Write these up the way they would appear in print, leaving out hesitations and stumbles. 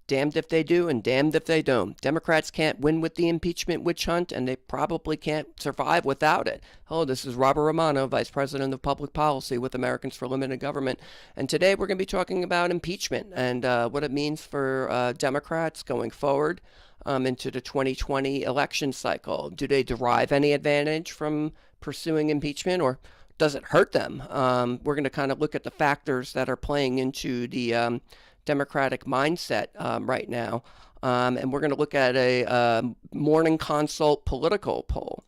Damned if they do and damned if they don't. Democrats can't win with the impeachment witch hunt, and they probably can't survive without it. Hello, this is Robert Romano, Vice President of Public Policy with Americans for Limited Government. And today we're going to be talking about impeachment and what it means for Democrats going forward into the 2020 election cycle. Do they derive any advantage from pursuing impeachment, or does it hurt them? We're going to kind of look at the factors that are playing into the Democratic mindset right now. And we're going to look at a Morning Consult-Politico poll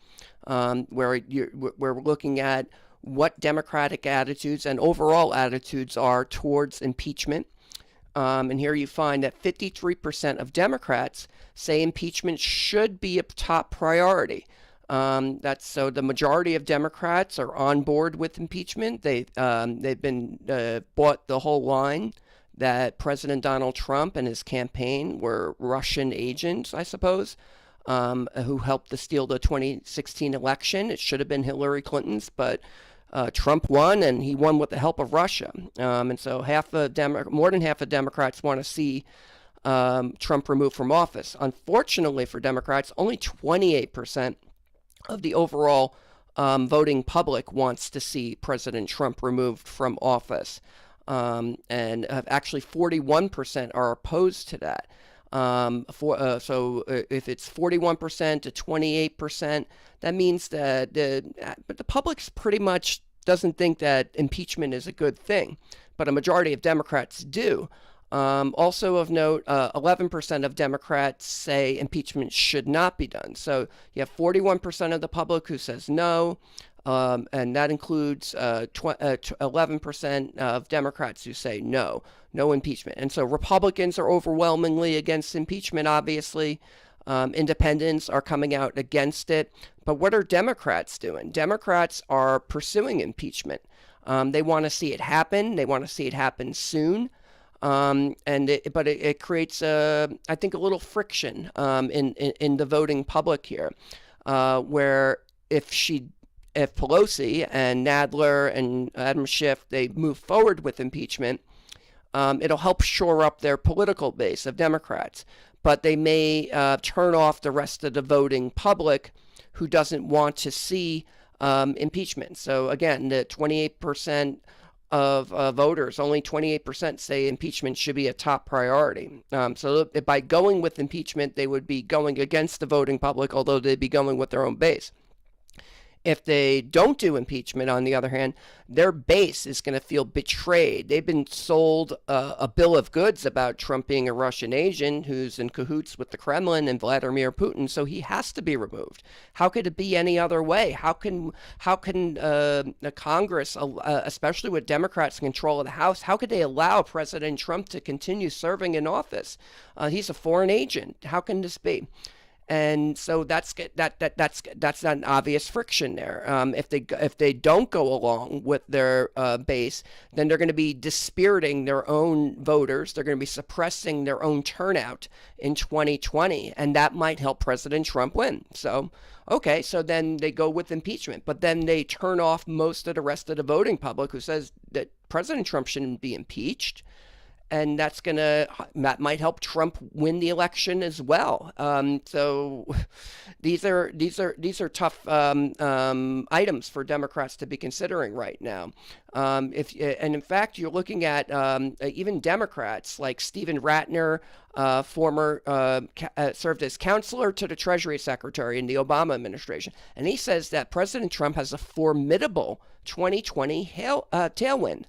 where we're looking at what Democratic attitudes and overall attitudes are towards impeachment. And here you find that 53% of Democrats say impeachment should be a top priority. That's so the majority of Democrats are on board with impeachment. They've been bought the whole line that President Donald Trump and his campaign were Russian agents, I suppose, who helped to steal the 2016 election. It should have been Hillary Clinton's, but Trump won, and he won with the help of Russia. And so more than half of Democrats want to see Trump removed from office. Unfortunately for Democrats, only 28% of the overall voting public wants to see President Trump removed from office. And actually 41% are opposed to that. So if it's 41% to 28%, that means that but the public pretty much doesn't think that impeachment is a good thing, but a majority of Democrats do. Also of note, 11% of Democrats say impeachment should not be done. So you have 41% of the public who says no, and that includes 11% of Democrats who say no impeachment. And so Republicans are overwhelmingly against impeachment, obviously. Independents are coming out against it. But what are Democrats doing? Democrats are pursuing impeachment. They want to see it happen. They want to see it happen soon. But it creates, I think, a little friction in the voting public here, where if Pelosi and Nadler and Adam Schiff, they move forward with impeachment, it'll help shore up their political base of Democrats. But they may turn off the rest of the voting public who doesn't want to see impeachment. So again, the 28% of voters, only 28% say impeachment should be a top priority. So by going with impeachment, they would be going against the voting public, although they'd be going with their own base. If they don't do impeachment, on the other hand, their base is going to feel betrayed. They've been sold a bill of goods about Trump being a Russian agent who's in cahoots with the Kremlin and Vladimir Putin, so he has to be removed. How could it be any other way? How can the Congress, especially with Democrats in control of the House, how could they allow President Trump to continue serving in office? He's a foreign agent. How can this be? And so that's an obvious friction there. If they don't go along with their base, then they're going to be dispiriting their own voters. They're going to be suppressing their own turnout in 2020, and that might help President Trump win. So, okay, so then they go with impeachment, but then they turn off most of the rest of the voting public who says that President Trump shouldn't be impeached. And that might help Trump win the election as well. So these are tough items for Democrats to be considering right now. And in fact, you're looking at even Democrats like Stephen Ratner, served as counselor to the Treasury Secretary in the Obama administration, and he says that President Trump has a formidable 2020 tailwind.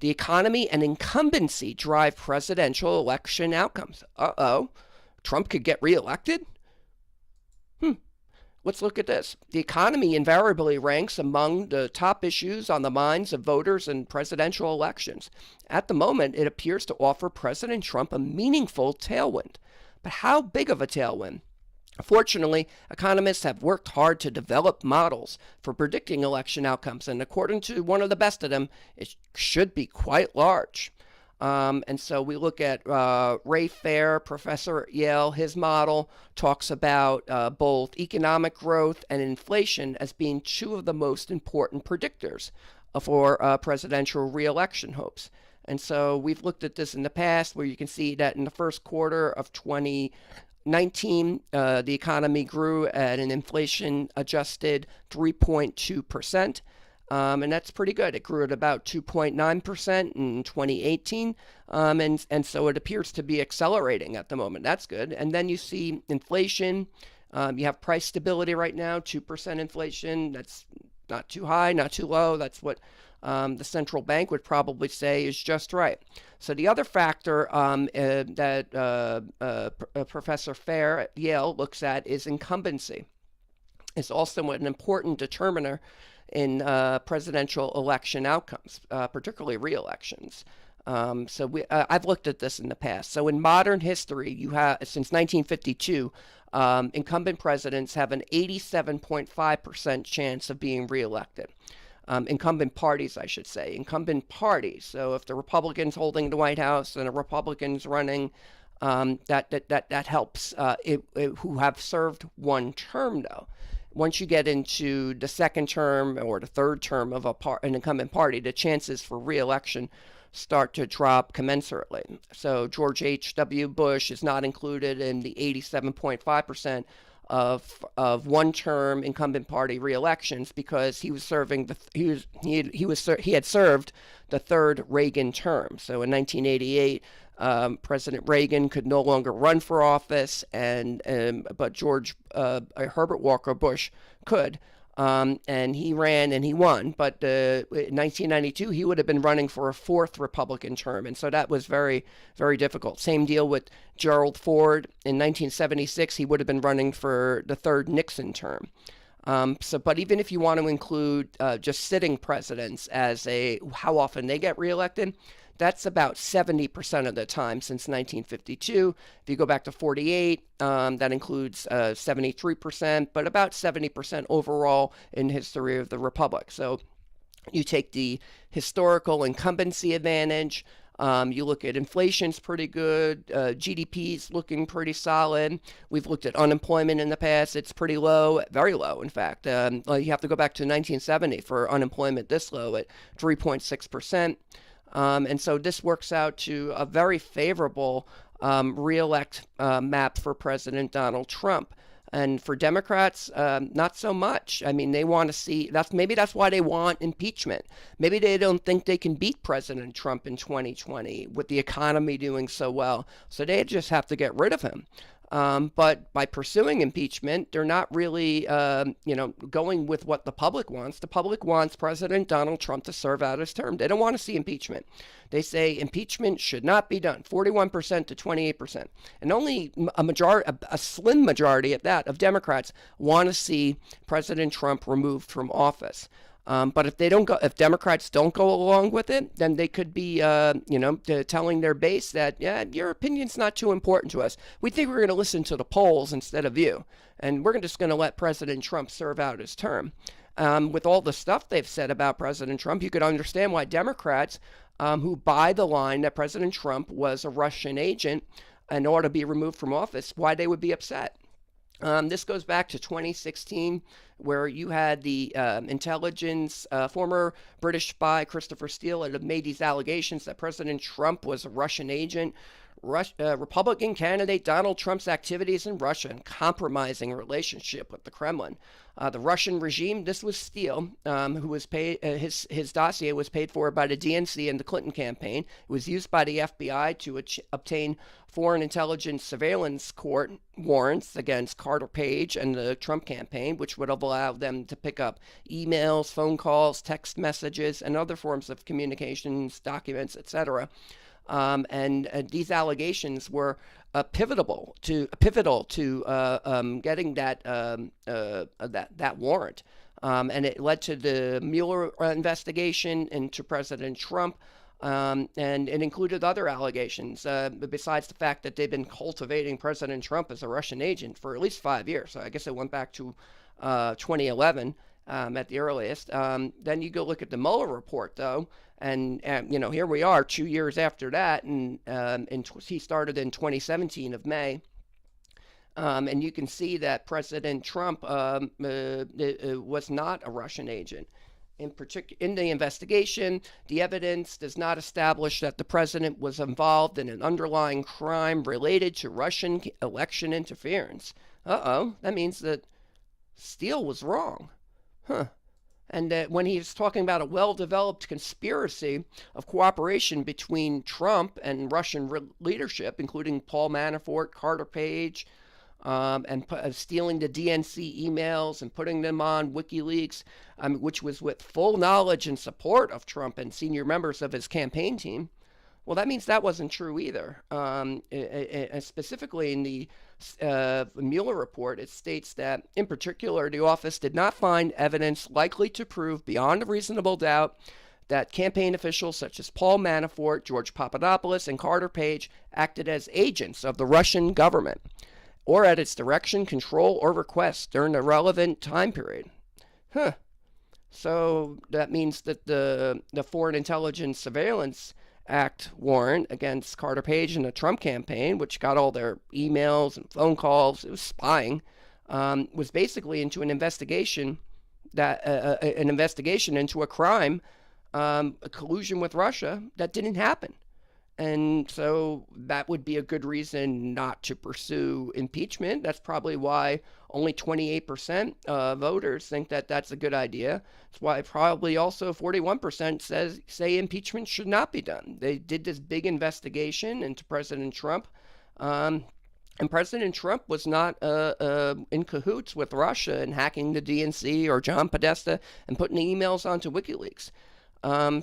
The economy and incumbency drive presidential election outcomes. Trump could get reelected? Let's look at this. The economy invariably ranks among the top issues on the minds of voters in presidential elections. At the moment, it appears to offer President Trump a meaningful tailwind. But how big of a tailwind? Fortunately, economists have worked hard to develop models for predicting election outcomes, and according to one of the best of them, it should be quite large. And so we look at Ray Fair, professor at Yale. His model talks about both economic growth and inflation as being two of the most important predictors for presidential reelection hopes. And so we've looked at this in the past where you can see that in the first quarter of 2019, the economy grew at an inflation adjusted 3.2%. And that's pretty good. It grew at about 2.9% in 2018. And so it appears to be accelerating at the moment. That's good. And then you see inflation. You have price stability right now, 2% inflation. That's not too high, not too low. That's what the central bank would probably say is just right. So the other factor that Professor Fair at Yale looks at is incumbency. It's also an important determiner in presidential election outcomes, particularly re-elections. I've looked at this in the past. So in modern history, you have since 1952, incumbent presidents have an 87.5% chance of being reelected. Incumbent parties, I should say, incumbent parties. So if the Republicans holding the White House and a Republicans running, that helps. Who have served one term, though. Once you get into the second term or the third term of an incumbent party, the chances for re-election start to drop commensurately. So George H.W. Bush is not included in the 87.5% of one-term incumbent party re-elections because he was serving he had served the third Reagan term. So in 1988. President Reagan could no longer run for office, but Herbert Walker Bush could, and he ran and he won. But in 1992, he would have been running for a fourth Republican term, and so that was very, very difficult. Same deal with Gerald Ford. In 1976, he would have been running for the third Nixon term. But even if you want to include just sitting presidents as how often they get reelected, that's about 70% of the time since 1952. If you go back to 48, that includes 73%, but about 70% overall in history of the Republic. So you take the historical incumbency advantage. You look at inflation's pretty good. GDP's looking pretty solid. We've looked at unemployment in the past. It's pretty low, very low, in fact. You have to go back to 1970 for unemployment this low at 3.6%. And so this works out to a very favorable reelect map for President Donald Trump. And for Democrats, not so much. I mean, they want to see maybe that's why they want impeachment. Maybe they don't think they can beat President Trump in 2020 with the economy doing so well. So they just have to get rid of him. But by pursuing impeachment, they're not really, going with what the public wants. The public wants President Donald Trump to serve out his term. They don't want to see impeachment. They say impeachment should not be done, 41% to 28%. And only a slim majority at that of Democrats want to see President Trump removed from office. But if Democrats don't go along with it, then they could be, telling their base that, your opinion's not too important to us. We think we're going to listen to the polls instead of you. And we're just going to let President Trump serve out his term. With all the stuff they've said about President Trump, you could understand why Democrats who buy the line that President Trump was a Russian agent and ought to be removed from office, why they would be upset. This goes back to 2016, where you had the intelligence, former British spy Christopher Steele had made these allegations that President Trump was a Russian agent. Republican candidate Donald Trump's activities in Russia and compromising relationship with the Kremlin. The Russian regime, this was Steele, who was paid, his dossier was paid for by the DNC and the Clinton campaign. It was used by the FBI to obtain foreign intelligence surveillance court warrants against Carter Page and the Trump campaign, which would have allowed them to pick up emails, phone calls, text messages, and other forms of communications, documents, etc. And these allegations were pivotal to getting that warrant, and it led to the Mueller investigation into President Trump, and it included other allegations besides the fact that they've been cultivating President Trump as a Russian agent for at least 5 years. So I guess it went back to 2011. At the earliest. Then you go look at the Mueller report, though, and here we are 2 years after that, and he started in 2017 of May, and you can see that President Trump was not a Russian agent. In the investigation, the evidence does not establish that the president was involved in an underlying crime related to Russian election interference. That means that Steele was wrong. Huh. And when he's talking about a well-developed conspiracy of cooperation between Trump and Russian leadership, including Paul Manafort, Carter Page, and stealing the DNC emails and putting them on WikiLeaks, which was with full knowledge and support of Trump and senior members of his campaign team. Well, that means that wasn't true either. Specifically in the Mueller report, it states that, in particular, the office did not find evidence likely to prove beyond a reasonable doubt that campaign officials such as Paul Manafort, George Papadopoulos, and Carter Page acted as agents of the Russian government or at its direction, control, or request during the relevant time period. So that means that the Foreign Intelligence Surveillance Act warrant against Carter Page and the Trump campaign, which got all their emails and phone calls, it was spying, was basically into an investigation into a crime, a collusion with Russia that didn't happen. And so that would be a good reason not to pursue impeachment. That's probably why only 28% of voters think that that's a good idea. That's why probably also 41% say impeachment should not be done. They did this big investigation into President Trump, and President Trump was not in cahoots with Russia in hacking the DNC or John Podesta and putting the emails onto WikiLeaks.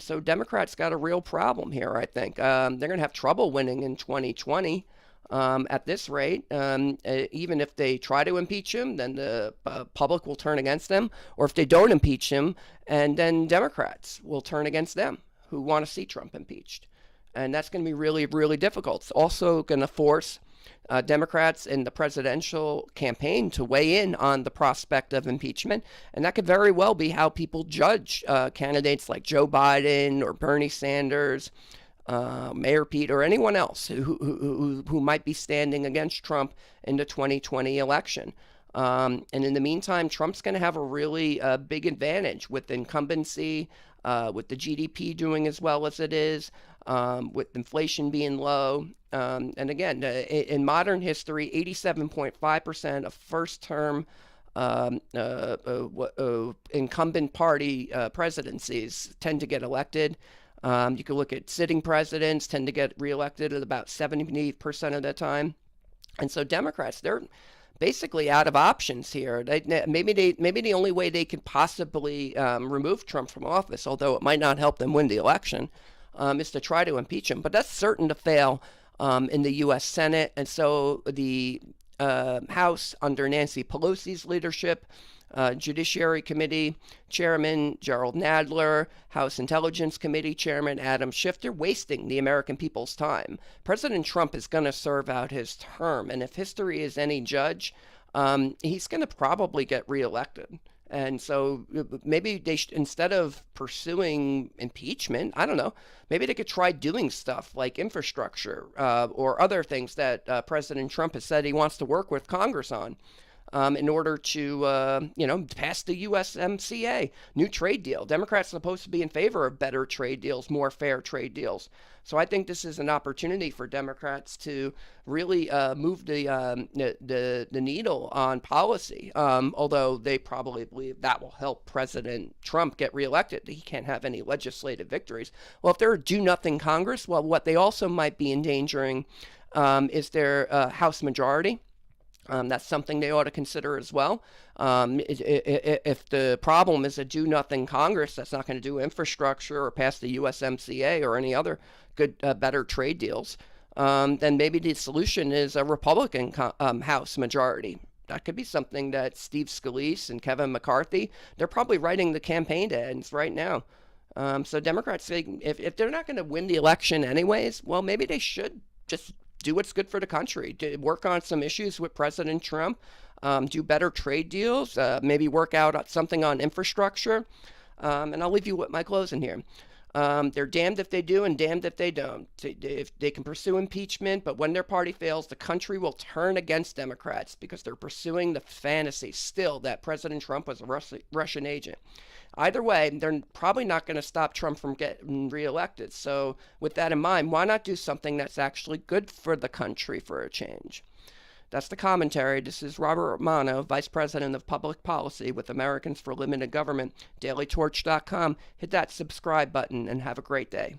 So Democrats got a real problem here, I think. They're going to have trouble winning in 2020 at this rate. Even if they try to impeach him, then the public will turn against them. Or if they don't impeach him, and then Democrats will turn against them who want to see Trump impeached. And that's going to be really, really difficult. It's also going to force Democrats in the presidential campaign to weigh in on the prospect of impeachment. And that could very well be how people judge candidates like Joe Biden or Bernie Sanders, Mayor Pete, or anyone else who might be standing against Trump in the 2020 election. And in the meantime, Trump's going to have a really big advantage with incumbency, with the GDP doing as well as it is, with inflation being low. And again, in modern history, 87.5% of first-term incumbent party presidencies tend to get elected. You can look at sitting presidents tend to get reelected at about 70% of the time. And so Democrats, they're basically out of options here. Maybe the only way they could possibly remove Trump from office, although it might not help them win the election, is to try to impeach him. But that's certain to fail in the U.S. Senate. And so the House, under Nancy Pelosi's leadership, Judiciary Committee Chairman Gerald Nadler, House Intelligence Committee Chairman Adam Schiff, they're wasting the American people's time. President Trump is going to serve out his term, and if history is any judge, he's going to probably get reelected. And so maybe they should, instead of pursuing impeachment, I don't know, maybe they could try doing stuff like infrastructure or other things that President Trump has said he wants to work with Congress on. In order to, pass the USMCA, new trade deal. Democrats are supposed to be in favor of better trade deals, more fair trade deals. So I think this is an opportunity for Democrats to really move the needle on policy, although they probably believe that will help President Trump get reelected. He can't have any legislative victories. Well, if they're a do-nothing Congress, well, what they also might be endangering is their House majority. That's something they ought to consider as well. If the problem is a do-nothing Congress that's not going to do infrastructure or pass the USMCA or any other good, better trade deals, then maybe the solution is a Republican House majority. That could be something that Steve Scalise and Kevin McCarthy, they're probably writing the campaign ads right now. So Democrats say if they're not going to win the election anyways, well, maybe they should just do what's good for the country, to work on some issues with President Trump, do better trade deals, maybe work out something on infrastructure. And I'll leave you with my closing here. They're damned if they do and damned if they don't. If they can pursue impeachment, but when their party fails, the country will turn against Democrats because they're pursuing the fantasy still that President Trump was a Russian agent. Either way, they're probably not going to stop Trump from getting reelected. So with that in mind, why not do something that's actually good for the country for a change? That's the commentary. This is Robert Romano, Vice President of Public Policy with Americans for Limited Government, dailytorch.com. Hit that subscribe button and have a great day.